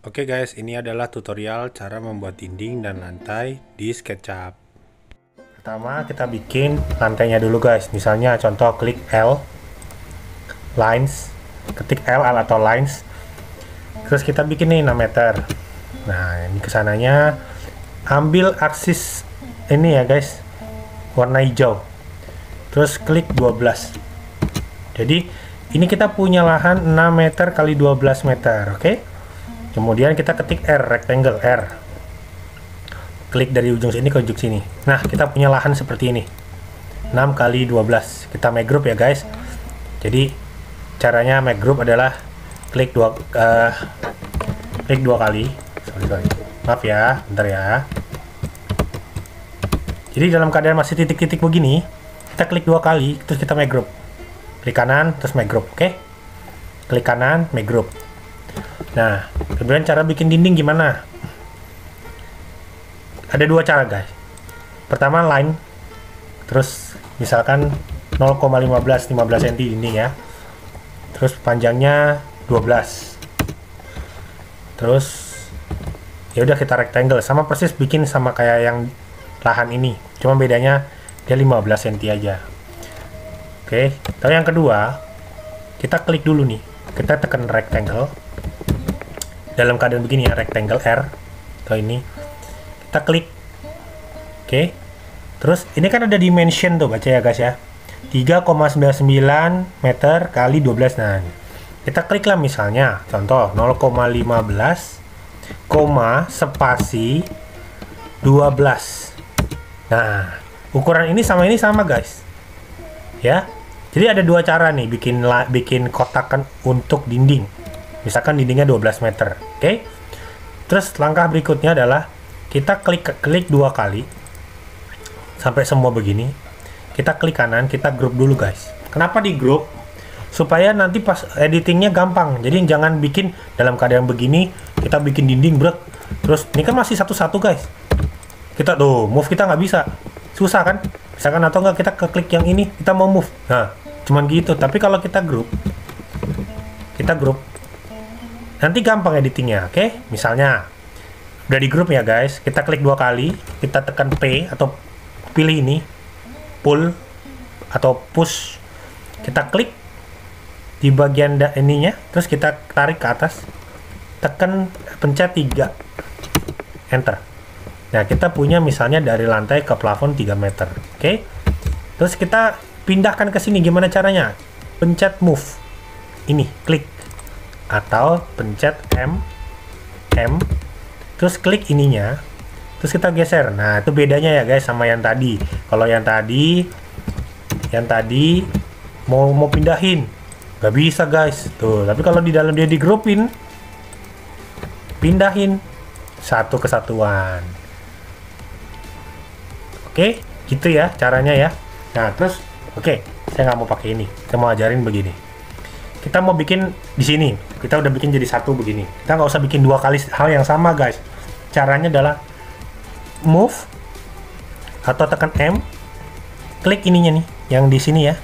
Oke guys, ini adalah tutorial cara membuat dinding dan lantai di SketchUp. Pertama kita bikin lantainya dulu guys. Misalnya contoh klik L, lines, ketik L atau lines. Terus kita bikin nih 6 meter. Nah ini kesananya ambil aksis ini ya guys, warna hijau. Terus klik 12. Jadi ini kita punya lahan 6 meter kali 12 meter, oke? Kemudian kita ketik R, rectangle R. Klik dari ujung sini ke ujung sini. Nah, kita punya lahan seperti ini. 6 kali 12. Kita make group ya, guys. Jadi, caranya make group adalah klik dua kali. Sorry. Maaf ya, bentar ya. Jadi, dalam keadaan masih titik-titik begini, kita klik 2 kali, terus kita make group. Klik kanan, terus make group, oke? Klik kanan, make group. Nah, kemudian cara bikin dinding gimana? Ada 2 cara guys. Pertama line, terus misalkan 0,15 cm dinding ya. Terus panjangnya 12. Terus ya udah kita rectangle, sama persis bikin sama kayak yang lahan ini. Cuma bedanya dia 15 cm aja. Oke, tapi yang kedua kita klik dulu nih. Kita tekan rectangle. Dalam keadaan begini ya, rectangle R atau ini kita klik, oke. Terus ini kan ada dimension tuh, baca ya guys ya, 3,99 meter kali 12. Nah kita klik lah, misalnya contoh 0,15 spasi 12. Nah ukuran ini sama guys ya. Jadi ada 2 cara nih bikin kotakan untuk dinding. Misalkan dindingnya 12 meter, oke? Terus langkah berikutnya adalah kita klik 2 kali sampai semua begini. Kita klik kanan, kita group dulu guys. Kenapa di group? Supaya nanti pas editingnya gampang. Jadi jangan bikin dalam keadaan begini kita bikin dinding brek. Terus ini kan masih satu-satu guys. Kita tuh move kita nggak bisa, susah kan? Misalkan atau enggak kita klik yang ini, kita mau move. Nah cuman gitu. Tapi kalau kita group nanti gampang editingnya, oke? Misalnya udah di grup ya guys, kita klik 2 kali, kita tekan P atau pilih ini pull atau push, kita klik di bagian ininya, terus kita tarik ke atas, tekan pencet 3 enter. Nah kita punya misalnya dari lantai ke plafon 3 meter, oke? Terus kita pindahkan ke sini. Gimana caranya? Pencet move ini, klik atau pencet M, terus klik ininya, terus kita geser. Nah itu bedanya ya guys sama yang tadi. Kalau yang tadi mau pindahin nggak bisa guys tuh, tapi kalau di dalam dia digrupin, pindahin satu kesatuan. Oke gitu ya caranya ya. Nah terus oke, saya nggak mau pakai ini, saya mau ajarin begini. Kita mau bikin di sini, kita udah bikin jadi satu begini. Kita nggak usah bikin 2 kali hal yang sama guys. Caranya adalah move atau tekan M, klik ininya nih yang di sini ya,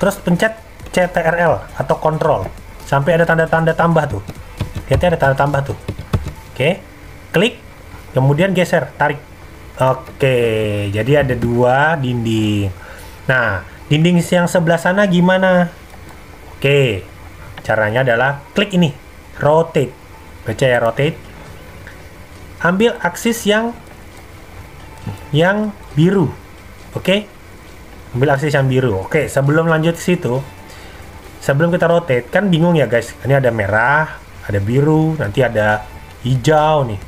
terus pencet CTRL atau Control sampai ada tanda-tanda tambah tuh. Lihatnya ada tanda tambah tuh. Oke, klik, kemudian geser, tarik. Oke, jadi ada 2 dinding. Nah dinding yang sebelah sana gimana? Oke, caranya adalah klik ini, rotate. Baca ya, rotate. Ambil aksis yang biru. Oke, ambil aksis yang biru. Oke, sebelum lanjut ke situ, sebelum kita rotate, kan bingung ya guys. Ini ada merah, ada biru, nanti ada hijau nih.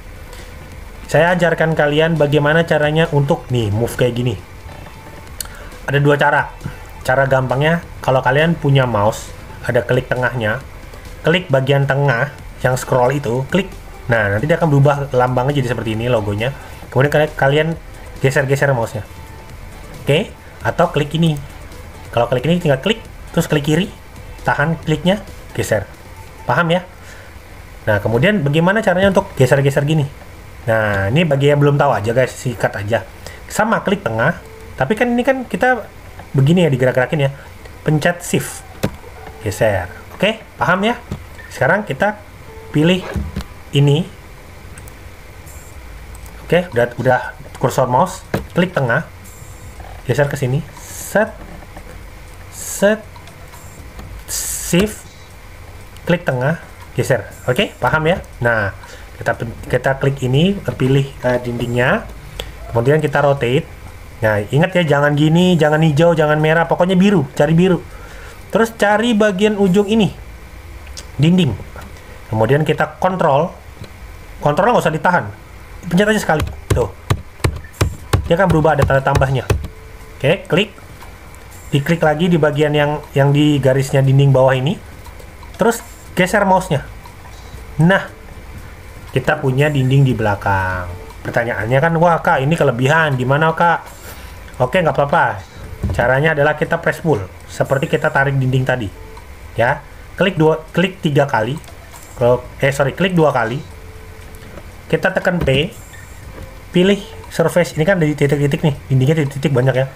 Saya ajarkan kalian bagaimana caranya untuk nih move kayak gini. Ada 2 cara. Cara gampangnya, kalau kalian punya mouse, ada klik tengahnya, klik bagian tengah yang scroll itu, klik. Nah nanti dia akan berubah lambangnya jadi seperti ini logonya. Kemudian kalian geser-geser mouse-nya. Oke, atau klik ini. Kalau klik ini tinggal klik, terus klik kiri, tahan kliknya, geser. Paham ya? Nah kemudian bagaimana caranya untuk geser-geser gini? Nah ini bagi yang belum tahu aja guys, sikat aja. Sama klik tengah, tapi kan ini kan kita begini ya, digerak-gerakin ya. Pencet shift, geser. Oke, paham ya? Sekarang kita pilih ini. Oke, udah kursor mouse, klik tengah, geser ke sini, set, shift, klik tengah, geser. Oke, paham ya? Nah, kita klik ini, pilih dindingnya, kemudian kita rotate. Nah, ingat ya, jangan gini, jangan hijau, jangan merah, pokoknya biru, cari biru. Terus cari bagian ujung ini, dinding. Kemudian kita kontrolnya nggak usah ditahan, pencet aja sekali, tuh. Dia akan berubah, ada tanda tambahnya. Oke, diklik lagi di bagian yang di garisnya dinding bawah ini, terus geser mouse-nya. Nah, kita punya dinding di belakang. Pertanyaannya kan, wah kak, ini kelebihan, gimana kak? Oke, nggak apa-apa. Caranya adalah kita press pull, seperti kita tarik dinding tadi, ya. Klik 3 kali, klik 2 kali. Kita tekan P, pilih surface. Ini kan ada titik-titik nih, dindingnya titik-titik banyak ya.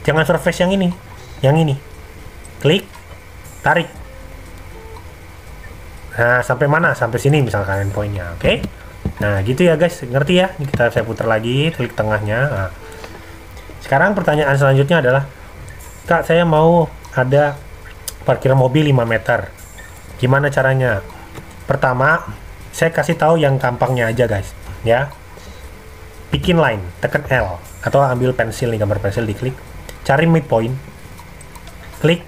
Jangan surface yang ini, klik, tarik. Nah, sampai mana? Sampai sini misalkan endpointnya, oke? Nah, gitu ya guys, ngerti ya? Ini saya putar lagi, klik tengahnya. Nah, sekarang pertanyaan selanjutnya adalah, kak, saya mau ada parkir mobil 5 meter. Gimana caranya? Pertama, saya kasih tahu yang gampangnya aja guys, ya. Bikin line, tekan L, atau ambil pensil nih, gambar pensil, diklik, cari midpoint, klik,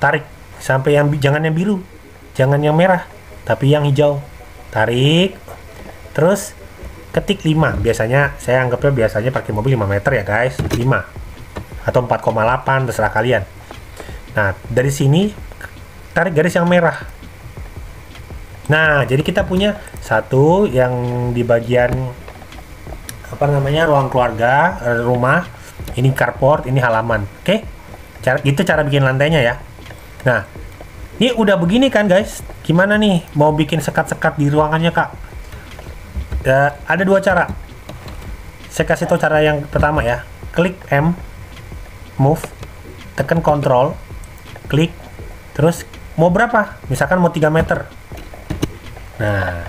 tarik sampai jangan yang biru, jangan yang merah, tapi yang hijau. Tarik, terus ketik 5. Biasanya saya anggapnya parkir mobil 5 meter ya guys, 5 atau 4,8, terserah kalian. Nah, dari sini tarik garis yang merah. Nah, jadi kita punya satu yang di bagian ruang keluarga, rumah. Ini carport, ini halaman. Oke, itu cara bikin lantainya ya. Nah, ini udah begini kan guys. Gimana nih mau bikin sekat-sekat di ruangannya kak? Ada 2 cara. Saya kasih tahu cara yang pertama ya. Klik M, move, tekan Ctrl, klik, terus mau berapa? Misalkan mau 3 meter. Nah,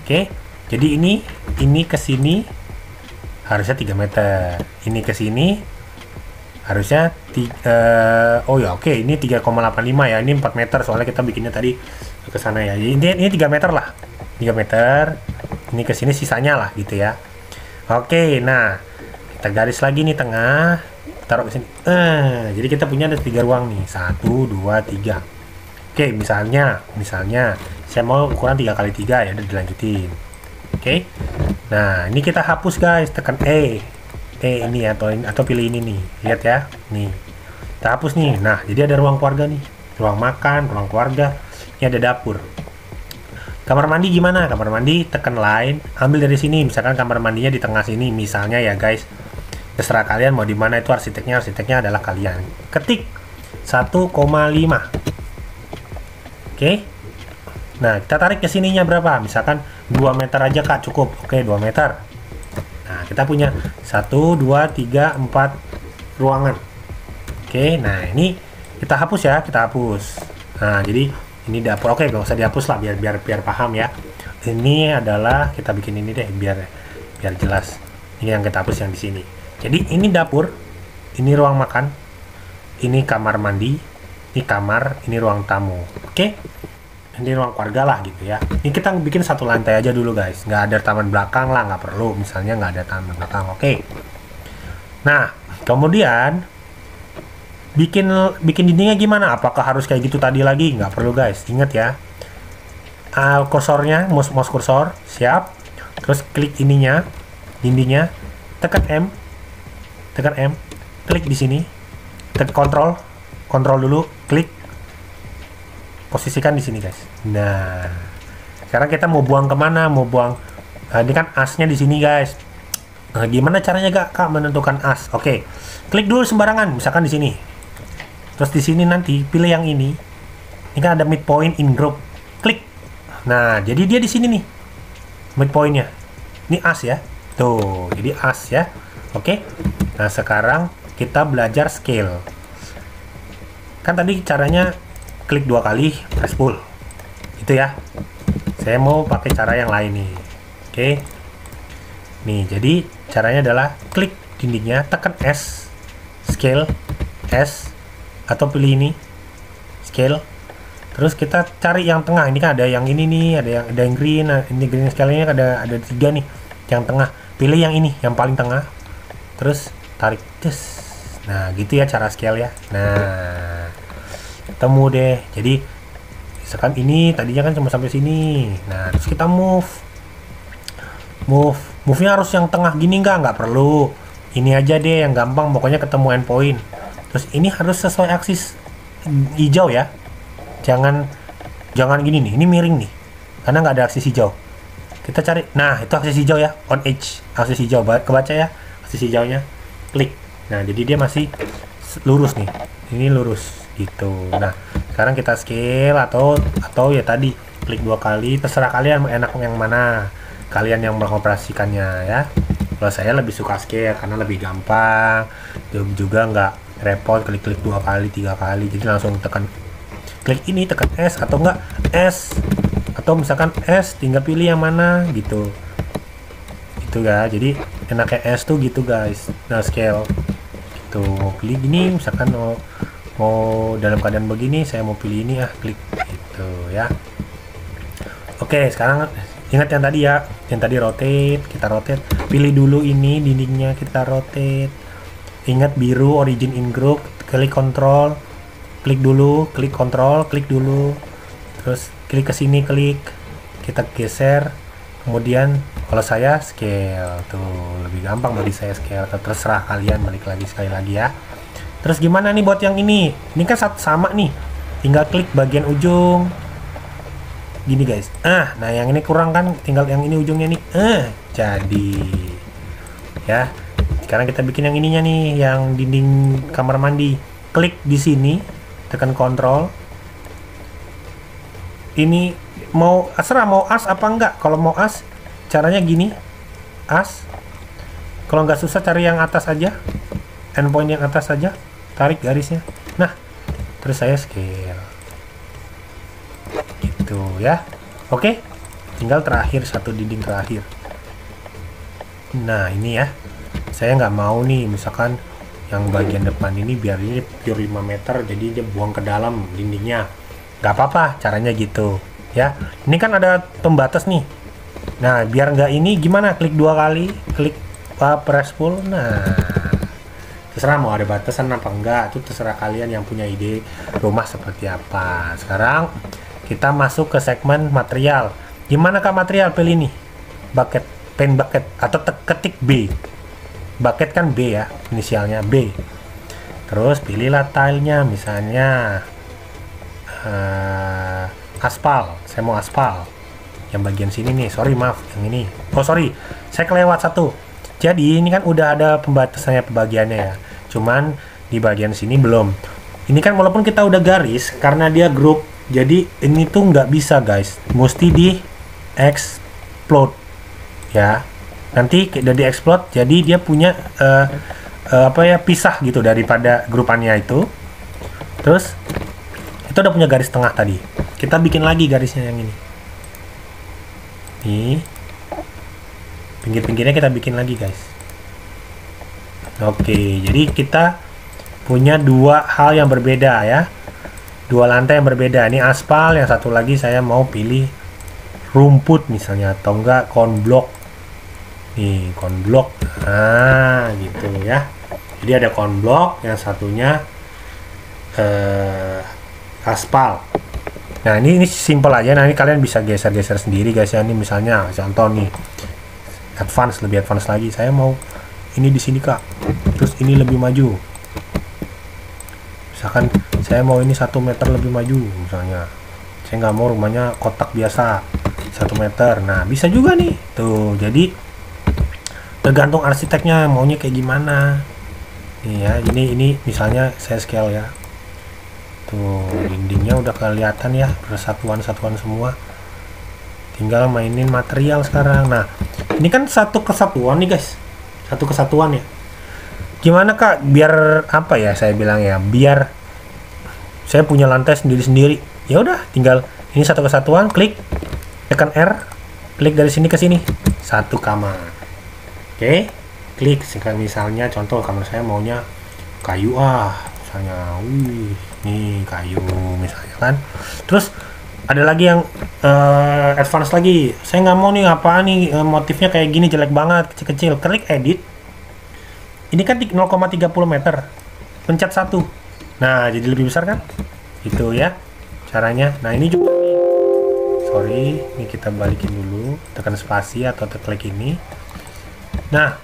oke. Jadi ini ke sini harusnya 3 meter. Ini ke sini harusnya ini 3,85 ya. Ini 4 meter soalnya kita bikinnya tadi ke sana ya. Jadi ini 3 meter lah. 3 meter. Ini ke sini sisanya lah gitu ya. Oke, nah kita garis lagi nih tengah, taruh ke sini. Jadi kita punya ada 3 ruang nih. 1, 2, 3. Oke, misalnya saya mau ukuran 3x3 ya, udah dilanjutin. Oke. Nah, ini kita hapus guys, tekan E ini atau pilih ini nih. Lihat ya. Nih. Kita hapus nih. Nah, jadi ada ruang keluarga nih. Ruang makan, ruang keluarga. Ini ada dapur. Kamar mandi gimana? Kamar mandi tekan line, ambil dari sini. Misalkan kamar mandinya di tengah sini misalnya ya guys. Terserah kalian mau di mana, itu arsiteknya adalah kalian. Ketik 1,5. Oke. Nah, kita tarik ke sininya berapa? Misalkan 2 meter aja kak, cukup. Oke, 2 meter. Nah, kita punya 1, 2, 3, 4 ruangan. Oke, nah ini kita hapus ya, kita hapus. Nah, jadi ini dapur. Oke, nggak usah dihapus lah, biar paham ya. Ini adalah, kita bikin ini deh, biar jelas. Ini yang kita hapus yang di sini. Jadi ini dapur, ini ruang makan, ini kamar mandi, ini kamar, ini ruang tamu. Oke. Ini ruang keluarga lah gitu ya. Ini kita bikin satu lantai aja dulu guys, nggak ada taman belakang lah, nggak perlu. Misalnya nggak ada taman belakang, oke. Nah, kemudian bikin dindingnya gimana? Apakah harus kayak gitu tadi lagi? Nggak perlu guys, ingat ya. Kursornya, mouse kursor, siap. Terus klik ininya, dindingnya, tekan M, klik di sini, tekan kontrol dulu, klik. Posisikan di sini guys. Nah, sekarang kita mau buang kemana? Mau buang, ini kan asnya di sini guys. Nah, gimana caranya kak menentukan as? Oke, klik dulu sembarangan, misalkan di sini. Terus di sini nanti pilih yang ini. Ini kan ada midpoint in group. Klik. Nah, jadi dia di sini nih. Midpointnya. Ini as ya. Tuh, jadi as ya. Oke. Nah, sekarang kita belajar scale. Kan tadi caranya klik 2 kali, press pull. Itu ya. Saya mau pakai cara yang lain nih. Oke. Nih, jadi caranya adalah klik dindingnya, tekan S, scale, S, atau pilih ini, scale. Terus kita cari yang tengah. Ini kan ada yang ini nih, ada yang green. Nah, ini green scale-nya ada 3 nih. Yang tengah. Pilih yang ini, yang paling tengah. Terus tarik, nah gitu ya cara scale ya. Nah, ketemu deh. Jadi misalkan ini tadinya kan cuma sampai sini. Nah, terus kita move-nya harus yang tengah gini nggak perlu. Ini aja deh yang gampang, pokoknya ketemu endpoint. Terus ini harus sesuai aksis hijau ya. Jangan gini nih, ini miring nih. Karena nggak ada aksis hijau. Kita cari, nah itu aksis hijau ya, on edge, aksis hijau, kebaca ya, aksis hijaunya, klik. Nah, jadi dia masih lurus nih, ini lurus gitu. Nah, sekarang kita scale atau ya tadi klik 2 kali, terserah kalian enak yang mana, kalian yang mengoperasikannya ya. Kalau saya lebih suka scale karena lebih gampang, juga nggak repot klik 2 kali 3 kali, jadi langsung tekan klik ini, tekan S atau enggak S, atau misalkan S tinggal pilih yang mana gitu ya. Jadi enaknya S tuh gitu guys. Nah, scale gitu, mau pilih gini misalkan mau dalam keadaan begini, saya mau pilih ini, klik gitu ya. Oke, sekarang ingat yang tadi ya, yang tadi rotate, kita rotate, pilih dulu ini dindingnya, kita rotate. Ingat biru origin in group, klik control, klik dulu, klik control, klik dulu, terus klik ke sini, klik, kita geser, kemudian kalau saya scale tuh lebih gampang bagi saya scale, terserah kalian, balik lagi sekali lagi ya. Terus gimana nih buat yang ini kan sama nih, tinggal klik bagian ujung gini guys. Nah yang ini kurang kan, tinggal yang ini ujungnya nih, jadi ya. Sekarang kita bikin yang ininya nih, yang dinding kamar mandi. Klik di sini, tekan kontrol. Ini mau terserah mau as apa enggak. Kalau mau as caranya gini, as. Kalau nggak susah cari yang atas aja, endpoint yang atas saja, tarik garisnya. Nah, terus saya scale gitu ya. Oke, tinggal terakhir, satu dinding terakhir. Nah ini ya, saya nggak mau nih misalkan yang bagian depan ini biar ini pure 5 meter, jadi dia buang ke dalam dindingnya. Nggak apa-apa, caranya gitu ya. Ini kan ada pembatas nih. Nah, biar nggak ini gimana, klik 2 kali, klik press pull. Nah, terserah mau ada batasan apa enggak, itu terserah kalian yang punya ide rumah seperti apa. Sekarang kita masuk ke segmen material. Gimana kak material? Pilih nih bucket, paint bucket, atau ketik B. Bucket kan B ya, inisialnya B. Terus pilihlah tilenya, misalnya aspal. Saya mau aspal yang bagian sini nih, sorry maaf yang ini, oh sorry saya kelewat satu. Jadi ini kan udah ada pembatasannya, pembagiannya ya, cuman di bagian sini belum. Ini kan walaupun kita udah garis, karena dia grup, jadi ini tuh nggak bisa guys, mesti di explode ya. Nanti udah di explode, jadi dia punya apa ya, pisah gitu daripada grupannya itu. Terus itu udah punya garis tengah tadi, kita bikin lagi garisnya yang ini nih, pinggir-pinggirnya kita bikin lagi guys. Oke, jadi kita punya dua hal yang berbeda ya, dua lantai yang berbeda. Ini aspal, yang satu lagi saya mau pilih rumput misalnya, atau enggak konblok nih, konblok. Nah gitu ya, jadi ada konblok, yang satunya aspal. Nah ini simple aja. Nah ini kalian bisa geser-geser sendiri guys ya. Ini misalnya contoh nih, advance, lebih advance lagi, saya mau ini di sini kak, terus ini lebih maju, misalkan saya mau ini 1 meter lebih maju misalnya, saya nggak mau rumahnya kotak biasa 1 meter. Nah bisa juga nih tuh, jadi tergantung arsiteknya maunya kayak gimana nih ya. Ini misalnya saya scale ya, tuh dindingnya udah kelihatan ya, bersatuan-satuan semua, tinggal mainin material sekarang. Nah ini kan satu kesatuan nih guys, satu kesatuan ya. Gimana kak biar apa ya, saya bilang ya, biar saya punya lantai sendiri-sendiri, ya udah tinggal ini satu kesatuan, klik tekan R, klik dari sini ke sini, satu kamar. Oke, klik sekarang misalnya contoh kamar saya maunya kayu misalnya, nih kayu misalnya kan. Terus ada lagi yang advance lagi, saya nggak mau nih apa nih motifnya kayak gini jelek banget kecil-kecil, klik edit. Ini kan 0,30 meter, pencet 1, nah jadi lebih besar kan, itu ya caranya. Nah ini juga nih, sorry, ini kita balikin dulu, tekan spasi atau klik ini. Nah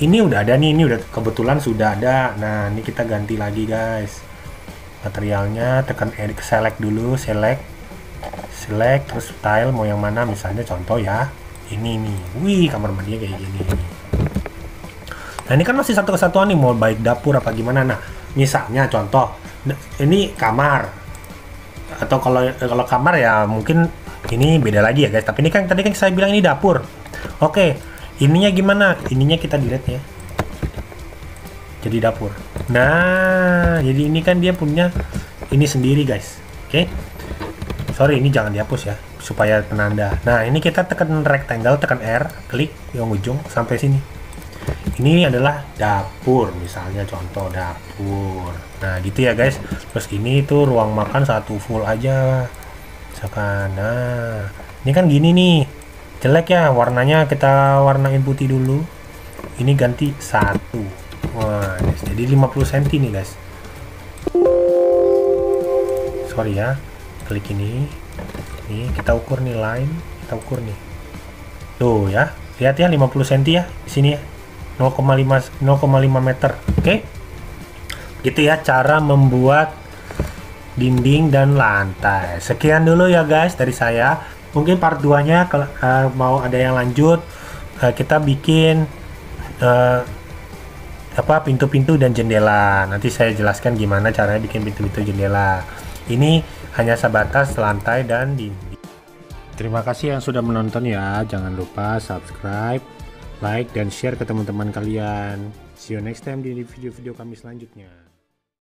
ini udah ada nih, ini udah kebetulan sudah ada. Nah ini kita ganti lagi guys, materialnya tekan edit, select dulu, select terus style mau yang mana, misalnya contoh ya ini nih, wih kamar mandinya kayak gini. Nah ini kan masih satu kesatuan nih, mau baik dapur apa gimana. Nah misalnya contoh ini kamar, atau kalau kamar ya mungkin ini beda lagi ya guys, tapi ini kan tadi kan saya bilang ini dapur. Oke, ininya gimana, ininya kita delete ya jadi dapur. Nah jadi ini kan dia punya ini sendiri guys. Oke, sorry ini jangan dihapus ya supaya penanda. Nah ini kita tekan rectangle, tekan R, klik yang ujung sampai sini. Ini adalah dapur, misalnya contoh dapur. Nah gitu ya guys. Terus ini tuh ruang makan satu full aja misalkan. Nah ini kan gini nih, jelek ya, warnanya kita warnain putih dulu. Ini ganti 1. Wah guys, jadi 50 cm nih guys. Sorry ya, klik ini kita ukur nih line, kita ukur nih tuh ya, lihat ya 50 cm ya di sini ya, 0,5 meter. Oke, gitu ya cara membuat dinding dan lantai. Sekian dulu ya guys dari saya. Mungkin part 2 nya kalau mau ada yang lanjut, kita bikin pintu-pintu dan jendela. Nanti saya jelaskan gimana caranya bikin pintu-pintu jendela. Ini hanya sebatas lantai dan dinding. Terima kasih yang sudah menonton ya. Jangan lupa subscribe, like, dan share ke teman-teman kalian. See you next time di video-video kami selanjutnya.